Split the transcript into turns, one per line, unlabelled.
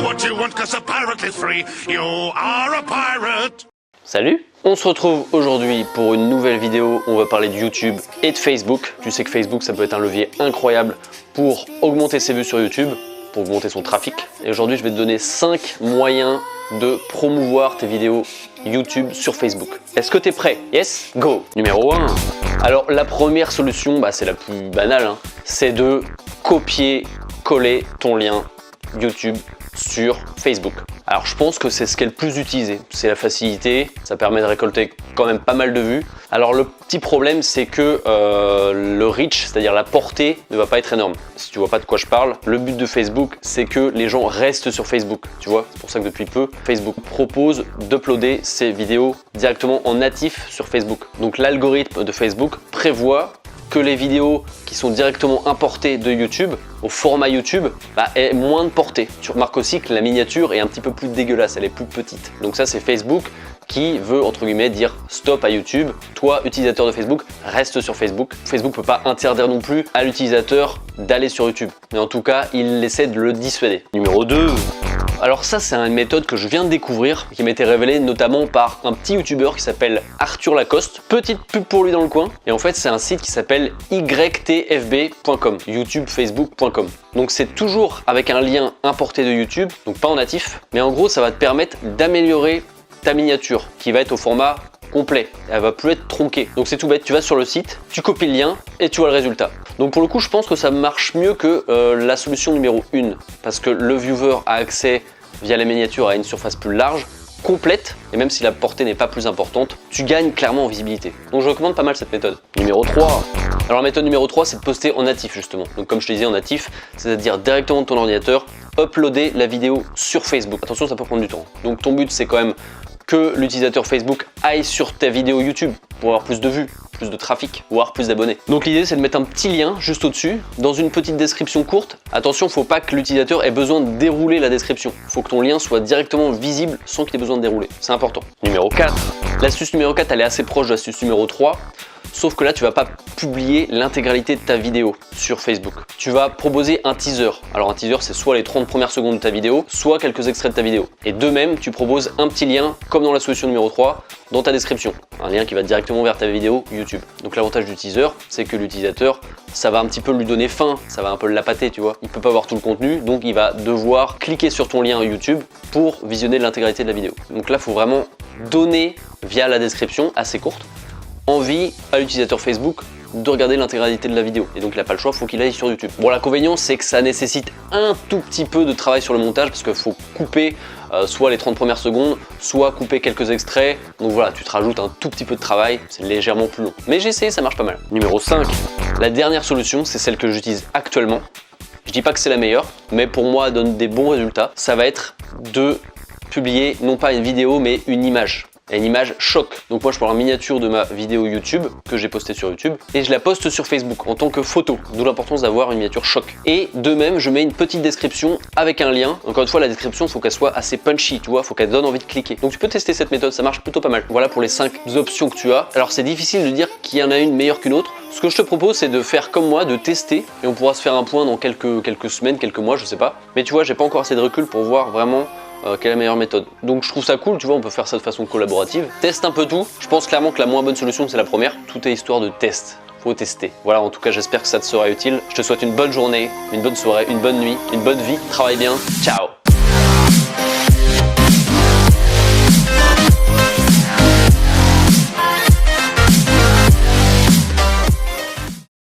what you want, 'cause a pirate is free. You are a pirate.
Salut! On se retrouve aujourd'hui pour une nouvelle vidéo. On va parler de YouTube et de Facebook. Tu sais que Facebook, ça peut être un levier incroyable pour augmenter ses vues sur YouTube, pour augmenter son trafic. Et aujourd'hui, je vais te donner 5 moyens de promouvoir tes vidéos YouTube sur Facebook. Est-ce que tu es prêt? Yes? Go! Numéro 1. Alors, la première solution, c'est la plus banale, c'est de copier-coller ton lien YouTube sur Facebook. Alors je pense que c'est ce qui est le plus utilisé, c'est la facilité, ça permet de récolter quand même pas mal de vues. Alors le petit problème c'est que le reach, c'est-à-dire la portée, ne va pas être énorme. Si tu vois pas de quoi je parle, le but de Facebook c'est que les gens restent sur Facebook, tu vois. C'est pour ça que depuis peu, Facebook propose d'uploader ses vidéos directement en natif sur Facebook. Donc l'algorithme de Facebook prévoit que les vidéos qui sont directement importées de YouTube, au format YouTube, aient moins de portée. Tu remarques aussi que la miniature est un petit peu plus dégueulasse, elle est plus petite. Donc ça c'est Facebook qui veut entre guillemets dire stop à YouTube. Toi, utilisateur de Facebook, reste sur Facebook. Facebook ne peut pas interdire non plus à l'utilisateur d'aller sur YouTube. Mais en tout cas, il essaie de le dissuader. Numéro 2. Alors ça, c'est une méthode que je viens de découvrir, qui m'a été révélée notamment par un petit youtubeur qui s'appelle Arthur Lacoste. Petite pub pour lui dans le coin. Et en fait, c'est un site qui s'appelle ytfb.com, youtubefacebook.com. Donc c'est toujours avec un lien importé de YouTube, donc pas en natif. Mais en gros, ça va te permettre d'améliorer ta miniature, qui va être au format complet, elle va plus être tronquée. Donc c'est tout bête, tu vas sur le site, tu copies le lien et tu vois le résultat. Donc pour le coup, je pense que ça marche mieux que la solution numéro 1, parce que le viewer a accès via les miniatures à une surface plus large, complète, et même si la portée n'est pas plus importante, tu gagnes clairement en visibilité. Donc je recommande pas mal cette méthode. Numéro 3. Alors la méthode numéro 3, c'est de poster en natif justement. Donc comme je te disais en natif, c'est-à-dire directement de ton ordinateur, uploader la vidéo sur Facebook. Attention, ça peut prendre du temps. Donc ton but, c'est quand même que l'utilisateur Facebook aille sur ta vidéo YouTube pour avoir plus de vues, plus de trafic, voire plus d'abonnés. Donc l'idée c'est de mettre un petit lien juste au-dessus, dans une petite description courte. Attention, faut pas que l'utilisateur ait besoin de dérouler la description. Faut que ton lien soit directement visible sans qu'il ait besoin de dérouler. C'est important. Numéro 4. L'astuce numéro 4, elle est assez proche de l'astuce numéro 3. Sauf que là, tu vas pas publier l'intégralité de ta vidéo sur Facebook. Tu vas proposer un teaser. Alors un teaser, c'est soit les 30 premières secondes de ta vidéo, soit quelques extraits de ta vidéo. Et de même, tu proposes un petit lien, comme dans la solution numéro 3, dans ta description. Un lien qui va directement vers ta vidéo YouTube. Donc l'avantage du teaser, c'est que l'utilisateur, ça va un petit peu lui donner faim, ça va un peu l'appâter, tu vois. Il peut pas voir tout le contenu, donc il va devoir cliquer sur ton lien YouTube pour visionner l'intégralité de la vidéo. Donc là, il faut vraiment donner, via la description, assez courte, envie à l'utilisateur Facebook de regarder l'intégralité de la vidéo. Et donc il n'a pas le choix, il faut qu'il aille sur YouTube. Bon, l'inconvénient, c'est que ça nécessite un tout petit peu de travail sur le montage parce qu'il faut couper soit les 30 premières secondes, soit couper quelques extraits. Donc voilà, tu te rajoutes un tout petit peu de travail, c'est légèrement plus long. Mais j'ai essayé, ça marche pas mal. Numéro 5. La dernière solution, c'est celle que j'utilise actuellement. Je dis pas que c'est la meilleure, mais pour moi, elle donne des bons résultats. Ça va être de publier non pas une vidéo, mais une image. Et une image choc. Donc moi je prends la miniature de ma vidéo YouTube que j'ai postée sur YouTube et je la poste sur Facebook en tant que photo, d'où l'importance d'avoir une miniature choc. Et de même je mets une petite description avec un lien. Encore une fois, la description, il faut qu'elle soit assez punchy, tu vois, faut qu'elle donne envie de cliquer. Donc tu peux tester cette méthode, ça marche plutôt pas mal. Voilà pour les 5 options que tu as. Alors c'est difficile de dire qu'il y en a une meilleure qu'une autre. Ce que je te propose, c'est de faire comme moi, de tester, et on pourra se faire un point dans quelques semaines, quelques mois, je sais pas. Mais tu vois, j'ai pas encore assez de recul pour voir vraiment quelle est la meilleure méthode. Donc je trouve ça cool, tu vois, on peut faire ça de façon collaborative. Teste un peu tout. Je pense clairement que la moins bonne solution, c'est la première. Tout est histoire de test. Faut tester. Voilà, en tout cas, j'espère que ça te sera utile. Je te souhaite une bonne journée, une bonne soirée, une bonne nuit, une bonne vie. Travaille bien. Ciao!